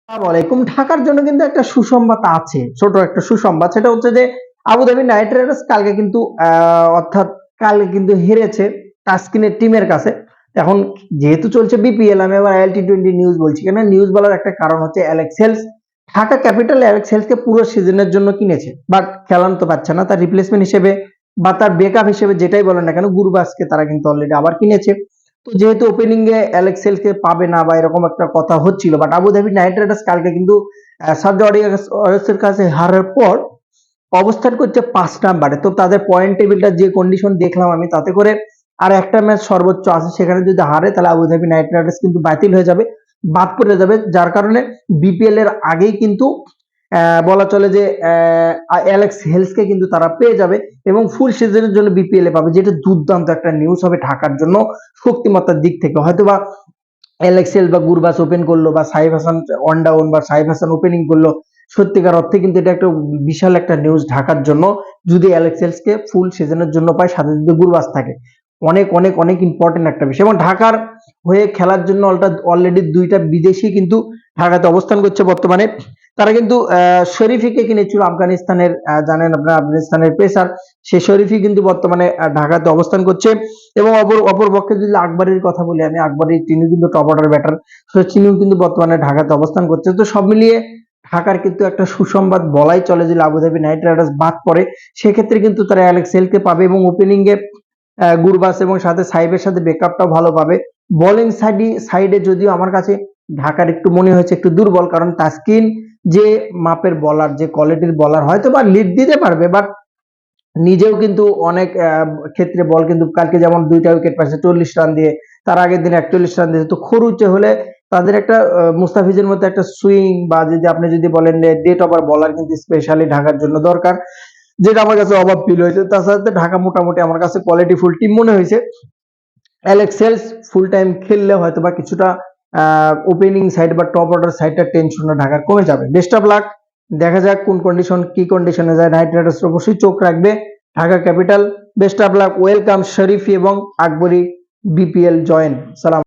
আসসালামু আলাইকুম। ঢাকার জন্য কিন্তু একটা সুসংবাদ আছে, ছোট একটা সুসংবাদ। সেটা হচ্ছে যে আবুধাবি নাইট রাইডার্স কালকে কিন্তু অর্থাৎ কালকে কিন্তু হেরেছে তাসকিনের টিমের কাছে। এখন যেহেতু চলছে বিপিএল, আমি আবার IL T20 নিউজ বলছি। কেন নিউজ বলার একটা কারণ হচ্ছে Alex Hales Dhaka capital Alex হেলসকে পুরো সিজনের জন্য কিনেছে, বাট খেলানো তো পাচ্ছে না। তার রিপ্লেসমেন্ট হিসেবে বা তার ব্যাকআপ হিসেবে যেটাই বলেন না কেন, গুরবাজকে তারা কিন্তু অলরেডি আবার কিনেছে। তো যেহেতু ওপেনিং এ অ্যালেক্স হেলসকে পাবে না বা এরকম একটা কথা হচ্ছিল, বাট আবুধাবি নাইট রাইডার্স কালকে কিন্তু সাউদি ওয়ারিয়র্সের কাছে হারার পর অবস্থান করছে 5 নম্বরে। তো তাদের পয়েন্ট টেবিলটা যে কন্ডিশন দেখলাম আমি, তাতে করে আর একটা ম্যাচ সর্বোচ্চ আছে, সেখানে যদি হারে তাহলে আবুধাবি নাইট রাইডার্স কিন্তু বাতিল হয়ে যাবে, বাদ পড়ে যাবে। যার কারণে বিপিএল এর আগেই কিন্তু বলা চলে যে অ্যালেক্স হেলসকে কিন্তু তারা পেয়ে যাবে এবং ফুল সিজনের জন্য বিপিএল এ পাবে, যেটা দুর্দান্ত একটা নিউজ হবে ঢাকার জন্য। শক্তিমত্তার দিক থেকে হয়তোবা অ্যালেক্স হেলস বা গুরবাজ ওপেন করলো বা সাইফ হাসান ওয়ান ডাউন বা সাইফ হাসান ওপেনিং করলো, সত্যিকার অর্থে কিন্তু এটা একটা বিশাল একটা নিউজ ঢাকার জন্য। যদি অ্যালেক্স হেলসকে ফুল সিজনের জন্য পায়, সাথে যদি গুরবাজ থাকে, অনেক অনেক অনেক ইম্পর্টেন্ট একটা বিষয়। এবং ঢাকার হয়ে খেলার জন্য অলরেডি দুইটা বিদেশি কিন্তু ঢাকাতে অবস্থান করছে বর্তমানে। তারা কিন্তু শরীফিকে কিনেছিল আফগানিস্তানের, জানেন আপনারা আফগানিস্তানের পেসার, সে শরীফি কিন্তু বর্তমানে ঢাকাতে অবস্থান করছে। এবং অপর পক্ষে যদি আকবরের কথা বলি, আমি আকবরী তিনি কিন্তু টপ অর্ডার ব্যাটার, তো তিনিও কিন্তু বর্তমানে ঢাকাতে অবস্থান করছে। তো সব মিলিয়ে ঢাকার কিন্তু একটা সুসংবাদ বলাই চলে, যে আবুধাবি নাইট রাইডার্স বাদ পড়ে সেক্ষেত্রে কিন্তু তারা অ্যালেক্স হেলসকে পাবে এবং ওপেনিং এ গুরবাস এবং সাথে সাইবের সাথে ব্যাকআপটাও ভালো পাবে। বোলিং সাইডে যদিও আমার কাছে ঢাকার একটু মনে হয়েছে একটু দুর্বল, কারণ তাসকিন যে মাপের বলার, যে কোয়ালিটির বলার, হয়তো বা লিড দিতে পারবে, বাট নিজেও কিন্তু অনেক ক্ষেত্রে বল কিন্তু কালকে যেমন 2টা উইকেট পাইছে 40 রান দিয়ে, তার আগের দিন 41 রান দিয়েছে। তো খরুচে হলে তাদের একটা মুস্তাফিজের মতো একটা সুইং বা যদি আপনি যদি বলেন ডেট ওভার বলার কিন্তু স্পেশালি ঢাকার জন্য দরকার, যেটা আমার কাছে অভাব ফিল হয়েছে। তাছাড়া ঢাকা মোটামুটি আমার কাছে কোয়ালিটি ফুল টিম মনে হয়েছে। অ্যালেক্স হেলস ফুল টাইম খেললে হয়তো বা কিছুটা ওপেনিং সাইড বা টপ অর্ডার সাইডটা টেনশনটা ঢাকার কমে যাবে। Best of lakh. দেখা যাক কোন কন্ডিশন কি কন্ডিশনে যায়। নাইট রাইডার্স অবশ্যই চোখ রাখবে Dhaka capital. Best of luck. Welcome Sharifi এবং আকবরী বিপিএল জয়েন। সালাম।